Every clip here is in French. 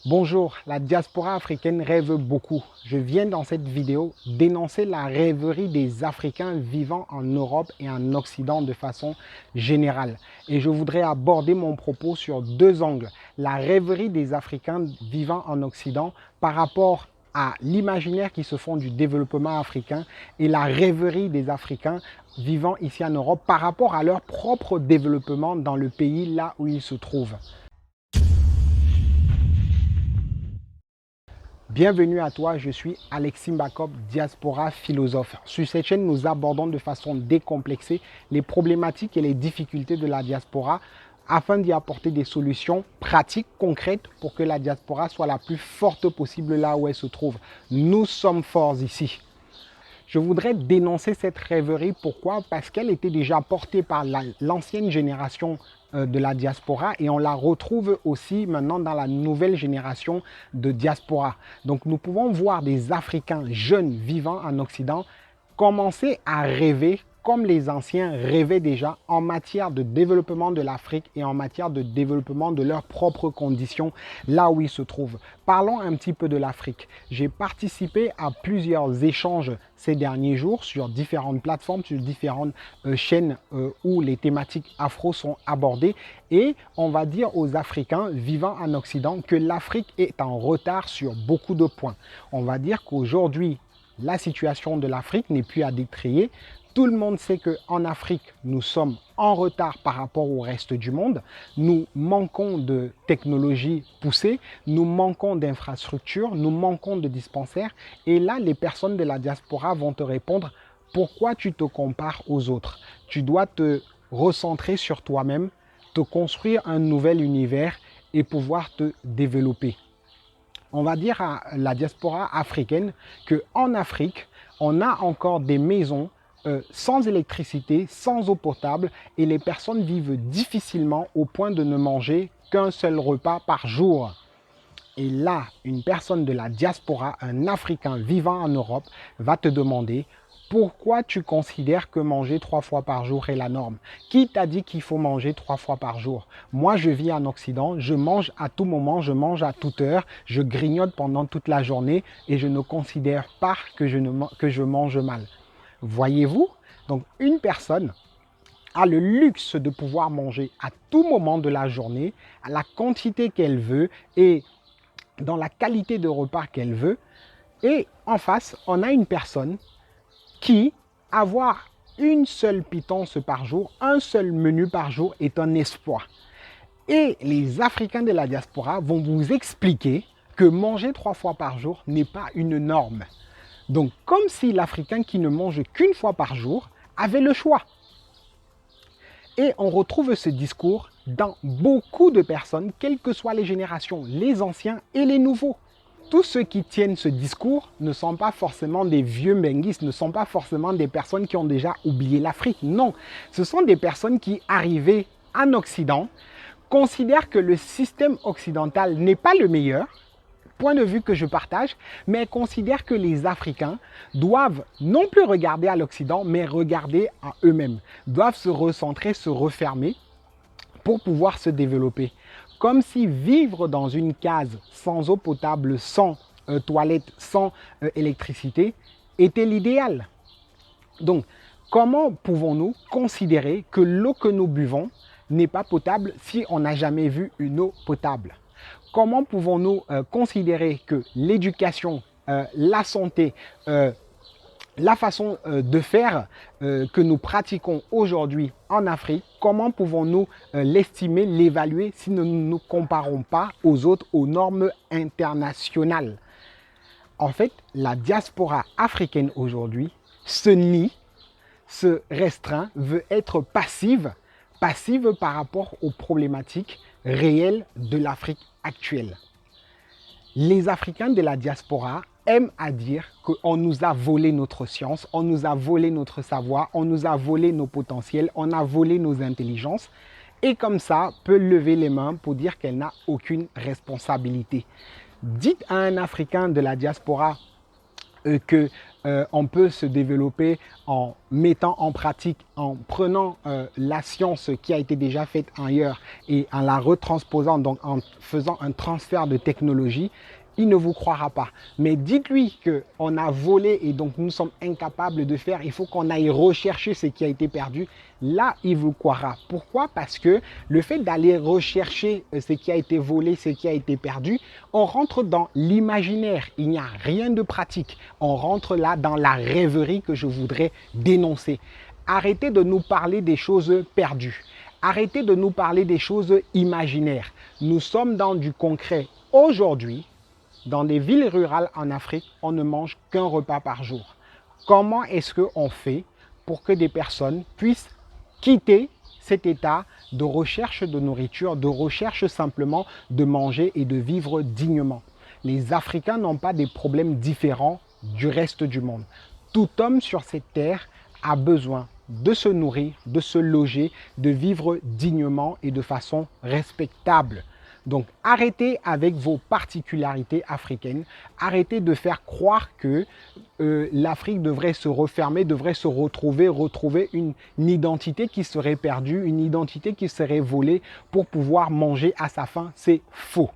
Bonjour, la diaspora africaine rêve beaucoup. Je viens dans cette vidéo dénoncer la rêverie des Africains vivant en Europe et en Occident de façon générale. Et je voudrais aborder mon propos sur deux angles. La rêverie des Africains vivant en Occident par rapport à l'imaginaire qui se font du développement africain et la rêverie des Africains vivant ici en Europe par rapport à leur propre développement dans le pays là où ils se trouvent. Bienvenue à toi, je suis Alexis Mbakop, diaspora philosophe. Sur cette chaîne, nous abordons de façon décomplexée les problématiques et les difficultés de la diaspora afin d'y apporter des solutions pratiques, concrètes pour que la diaspora soit la plus forte possible là où elle se trouve. Nous sommes forts ici. Je voudrais dénoncer cette rêverie. Pourquoi? Parce qu'elle était déjà portée par l'ancienne génération de la diaspora et on la retrouve aussi maintenant dans la nouvelle génération de diaspora. Donc nous pouvons voir des Africains jeunes vivant en Occident commencer à rêver comme les anciens rêvaient déjà en matière de développement de l'Afrique et en matière de développement de leurs propres conditions là où ils se trouvent. Parlons un petit peu de l'Afrique. J'ai participé à plusieurs échanges ces derniers jours sur différentes plateformes, sur différentes chaînes où les thématiques afro sont abordées et on va dire aux Africains vivant en Occident que l'Afrique est en retard sur beaucoup de points. On va dire qu'aujourd'hui, la situation de l'Afrique n'est plus à détrayer. Tout le monde sait qu'en Afrique, nous sommes en retard par rapport au reste du monde. Nous manquons de technologies poussées, nous manquons d'infrastructures, nous manquons de dispensaires. Et là, les personnes de la diaspora vont te répondre « Pourquoi tu te compares aux autres ?» Tu dois te recentrer sur toi-même, te construire un nouvel univers et pouvoir te développer. On va dire à la diaspora africaine qu'en Afrique, on a encore des maisons sans électricité, sans eau potable et les personnes vivent difficilement au point de ne manger qu'un seul repas par jour. Et là, une personne de la diaspora, un Africain vivant en Europe, va te demander pourquoi tu considères que manger 3 fois par jour est la norme? Qui t'a dit qu'il faut manger 3 fois par jour? Moi, je vis en Occident, je mange à tout moment, je mange à toute heure, je grignote pendant toute la journée et je ne considère pas que je mange mal. Voyez-vous? Donc, une personne a le luxe de pouvoir manger à tout moment de la journée, à la quantité qu'elle veut et dans la qualité de repas qu'elle veut. Et en face, on a une personne qui, avoir une seule pitance par jour, un seul menu par jour est un espoir. Et les Africains de la diaspora vont vous expliquer que manger 3 fois par jour n'est pas une norme. Donc, comme si l'Africain qui ne mange qu'une fois par jour avait le choix. Et on retrouve ce discours dans beaucoup de personnes, quelles que soient les générations, les anciens et les nouveaux. Tous ceux qui tiennent ce discours ne sont pas forcément des vieux menguistes, ne sont pas forcément des personnes qui ont déjà oublié l'Afrique. Non, ce sont des personnes qui, arrivées en Occident, considèrent que le système occidental n'est pas le meilleur, point de vue que je partage, mais considèrent que les Africains doivent non plus regarder à l'Occident, mais regarder à eux-mêmes, doivent se recentrer, se refermer pour pouvoir se développer. Comme si vivre dans une case sans eau potable, sans toilette, sans électricité était l'idéal. Donc, comment pouvons-nous considérer que l'eau que nous buvons n'est pas potable si on n'a jamais vu une eau potable? Comment pouvons-nous considérer que l'éducation, la santé, la façon de faire que nous pratiquons aujourd'hui en Afrique, comment pouvons-nous l'estimer, l'évaluer si nous ne nous comparons pas aux autres, aux normes internationales? En fait, la diaspora africaine aujourd'hui se nie, se restreint, veut être passive par rapport aux problématiques réelles de l'Afrique actuelle. Les Africains de la diaspora aiment à dire qu'on nous a volé notre science, on nous a volé notre savoir, on nous a volé nos potentiels, on a volé nos intelligences et comme ça peut lever les mains pour dire qu'elle n'a aucune responsabilité. Dites à un Africain de la diaspora que on peut se développer en mettant en pratique, en prenant la science qui a été déjà faite ailleurs et en la retransposant, donc en faisant un transfert de technologie, il ne vous croira pas. Mais dites-lui qu'on a volé et donc nous sommes incapables de faire. Il faut qu'on aille rechercher ce qui a été perdu. Là, il vous croira. Pourquoi? Parce que le fait d'aller rechercher ce qui a été volé, ce qui a été perdu, on rentre dans l'imaginaire. Il n'y a rien de pratique. On rentre là dans la rêverie que je voudrais dénoncer. Arrêtez de nous parler des choses perdues. Arrêtez de nous parler des choses imaginaires. Nous sommes dans du concret. Aujourd'hui, dans des villes rurales en Afrique, on ne mange qu'un repas par jour. Comment est-ce qu'on fait pour que des personnes puissent quitter cet état de recherche de nourriture, de recherche simplement de manger et de vivre dignement? Les Africains n'ont pas des problèmes différents du reste du monde. Tout homme sur cette terre a besoin de se nourrir, de se loger, de vivre dignement et de façon respectable. Donc, arrêtez avec vos particularités africaines. Arrêtez de faire croire que l'Afrique devrait se refermer, devrait se retrouver une identité qui serait perdue, une identité qui serait volée pour pouvoir manger à sa faim. C'est faux.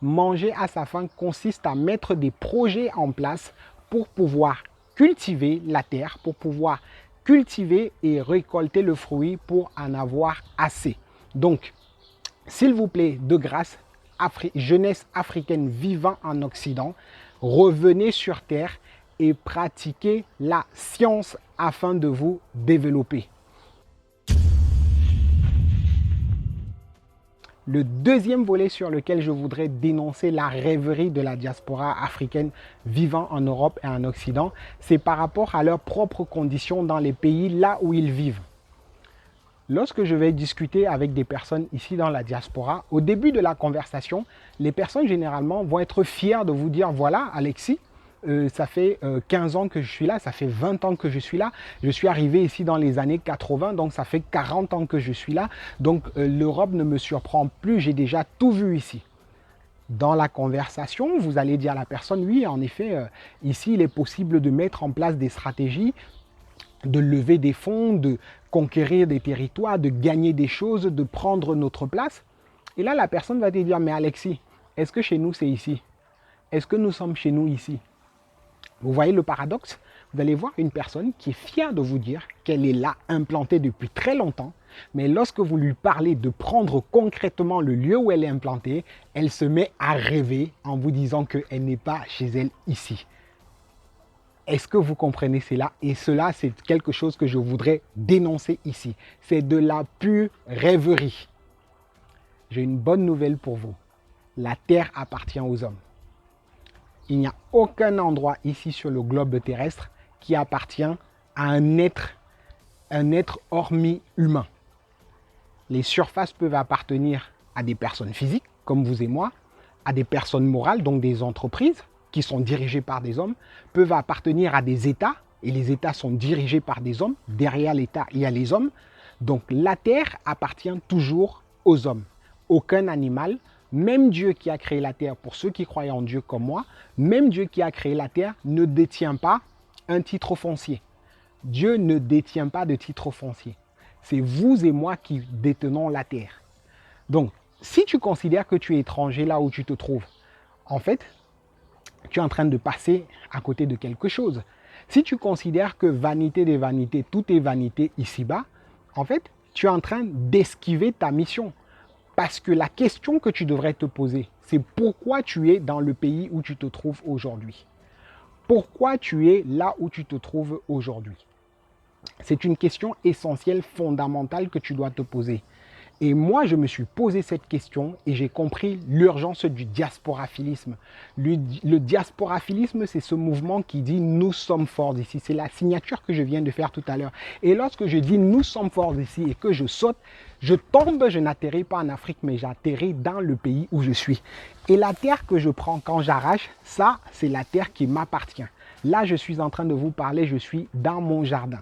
Manger à sa faim consiste à mettre des projets en place pour pouvoir cultiver la terre, pour pouvoir cultiver et récolter le fruit pour en avoir assez. Donc, s'il vous plaît, de grâce, jeunesse africaine vivant en Occident, revenez sur Terre et pratiquez la science afin de vous développer. Le deuxième volet sur lequel je voudrais dénoncer la rêverie de la diaspora africaine vivant en Europe et en Occident, c'est par rapport à leurs propres conditions dans les pays là où ils vivent. Lorsque je vais discuter avec des personnes ici dans la diaspora, au début de la conversation, les personnes généralement vont être fières de vous dire, voilà Alexis, ça fait 15 ans que je suis là, ça fait 20 ans que je suis là, je suis arrivé ici dans les années 80, donc ça fait 40 ans que je suis là, donc l'Europe ne me surprend plus, j'ai déjà tout vu ici. Dans la conversation, vous allez dire à la personne, oui, en effet, ici il est possible de mettre en place des stratégies, de lever des fonds, de conquérir des territoires, de gagner des choses, de prendre notre place. Et là, la personne va te dire, mais Alexis, est-ce que chez nous, c'est ici? Est-ce que nous sommes chez nous ici? Vous voyez le paradoxe? Vous allez voir une personne qui est fière de vous dire qu'elle est là, implantée depuis très longtemps, mais lorsque vous lui parlez de prendre concrètement le lieu où elle est implantée, elle se met à rêver en vous disant qu'elle n'est pas chez elle ici. Est-ce que vous comprenez cela? Et cela, c'est quelque chose que je voudrais dénoncer ici. C'est de la pure rêverie. J'ai une bonne nouvelle pour vous. La terre appartient aux hommes. Il n'y a aucun endroit ici sur le globe terrestre qui appartient à un être hormis humain. Les surfaces peuvent appartenir à des personnes physiques, comme vous et moi, à des personnes morales, donc des entreprises, qui sont dirigés par des hommes, peuvent appartenir à des États, et les États sont dirigés par des hommes. Derrière l'État, il y a les hommes. Donc la terre appartient toujours aux hommes. Aucun animal, même Dieu qui a créé la terre, pour ceux qui croient en Dieu comme moi, même Dieu qui a créé la terre ne détient pas un titre foncier. Dieu ne détient pas de titre foncier. C'est vous et moi qui détenons la terre. Donc, si tu considères que tu es étranger là où tu te trouves, en fait, tu es en train de passer à côté de quelque chose. Si tu considères que vanité des vanités, tout est vanité ici-bas, en fait, tu es en train d'esquiver ta mission. Parce que la question que tu devrais te poser, c'est pourquoi tu es dans le pays où tu te trouves aujourd'hui. Pourquoi tu es là où tu te trouves aujourd'hui? C'est une question essentielle, fondamentale que tu dois te poser. Et moi, je me suis posé cette question et j'ai compris l'urgence du diasporaphilisme. Le diasporaphilisme, c'est ce mouvement qui dit « nous sommes forts ici ». C'est la signature que je viens de faire tout à l'heure. Et lorsque je dis « nous sommes forts ici » et que je saute, je tombe, je n'atterris pas en Afrique, mais j'atterris dans le pays où je suis. Et la terre que je prends quand j'arrache, ça, c'est la terre qui m'appartient. Là, je suis en train de vous parler, je suis dans mon jardin.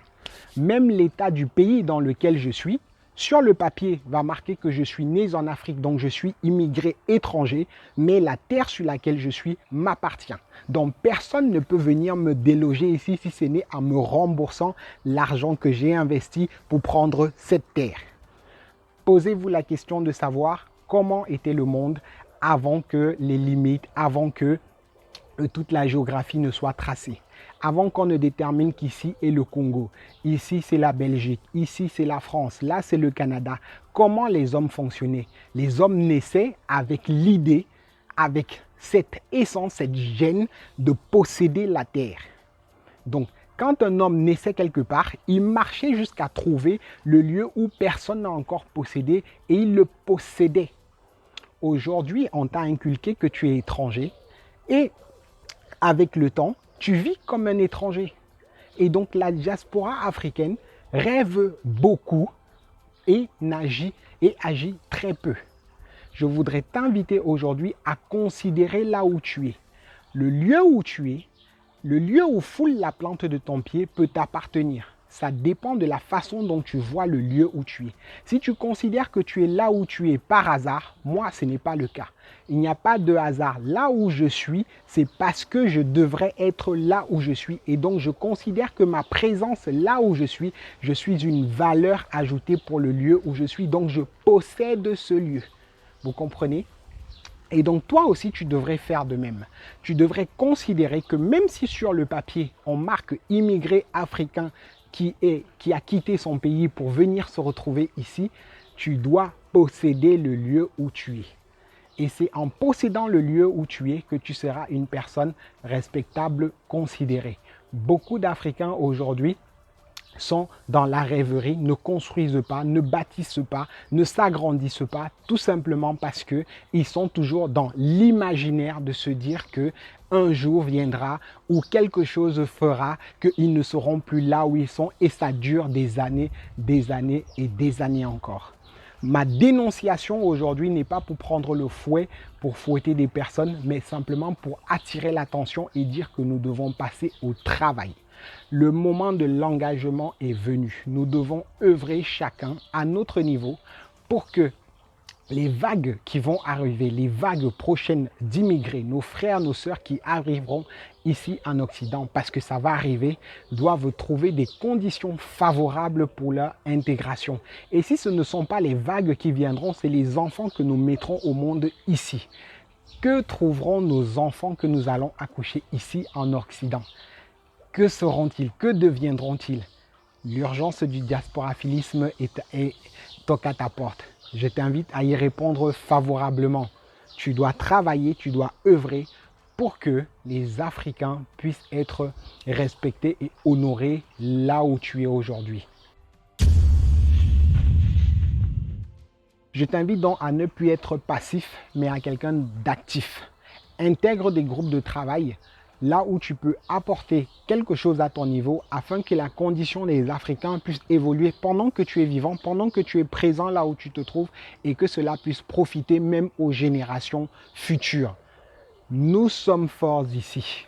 Même l'état du pays dans lequel je suis, sur le papier, va marquer que je suis né en Afrique, donc je suis immigré étranger, mais la terre sur laquelle je suis m'appartient. Donc, personne ne peut venir me déloger ici si ce n'est en me remboursant l'argent que j'ai investi pour prendre cette terre. Posez-vous la question de savoir comment était le monde avant que les limites, avant que toute la géographie ne soit tracée. Avant qu'on ne détermine qu'ici est le Congo, ici c'est la Belgique, ici c'est la France, là c'est le Canada. Comment les hommes fonctionnaient? Les hommes naissaient avec l'idée, avec cette essence, cette gêne de posséder la terre. Donc, quand un homme naissait quelque part, il marchait jusqu'à trouver le lieu où personne n'a encore possédé et il le possédait. Aujourd'hui, on t'a inculqué que tu es étranger et avec le temps, tu vis comme un étranger. Et donc la diaspora africaine rêve beaucoup et agit très peu. Je voudrais t'inviter aujourd'hui à considérer là où tu es. Le lieu où tu es, le lieu où foule la plante de ton pied peut t'appartenir. Ça dépend de la façon dont tu vois le lieu où tu es. Si tu considères que tu es là où tu es par hasard, moi, ce n'est pas le cas. Il n'y a pas de hasard. Là où je suis, c'est parce que je devrais être là où je suis. Et donc, je considère que ma présence là où je suis une valeur ajoutée pour le lieu où je suis. Donc, je possède ce lieu. Vous comprenez ? Et donc, toi aussi, tu devrais faire de même. Tu devrais considérer que même si sur le papier, on marque immigré africain qui a quitté son pays pour venir se retrouver ici, tu dois posséder le lieu où tu es. Et c'est en possédant le lieu où tu es que tu seras une personne respectable, considérée. Beaucoup d'Africains aujourd'hui sont dans la rêverie, ne construisent pas, ne bâtissent pas, ne s'agrandissent pas, tout simplement parce qu'ils sont toujours dans l'imaginaire de se dire que un jour viendra où quelque chose fera qu'ils ne seront plus là où ils sont et ça dure des années et des années encore. Ma dénonciation aujourd'hui n'est pas pour prendre le fouet, pour fouetter des personnes, mais simplement pour attirer l'attention et dire que nous devons passer au travail. Le moment de l'engagement est venu. Nous devons œuvrer chacun à notre niveau pour que les vagues qui vont arriver, les vagues prochaines d'immigrés, nos frères, nos sœurs qui arriveront ici en Occident, parce que ça va arriver, doivent trouver des conditions favorables pour leur intégration. Et si ce ne sont pas les vagues qui viendront, c'est les enfants que nous mettrons au monde ici. Que trouveront nos enfants que nous allons accoucher ici en Occident? Que seront-ils? Que deviendront-ils? L'urgence du diasporaphilisme toque à ta porte. Je t'invite à y répondre favorablement. Tu dois travailler, tu dois œuvrer pour que les Africains puissent être respectés et honorés là où tu es aujourd'hui. Je t'invite donc à ne plus être passif, mais à quelqu'un d'actif. Intègre des groupes de travail là où tu peux apporter quelque chose à ton niveau afin que la condition des Africains puisse évoluer pendant que tu es vivant, pendant que tu es présent là où tu te trouves et que cela puisse profiter même aux générations futures. Nous sommes forts ici.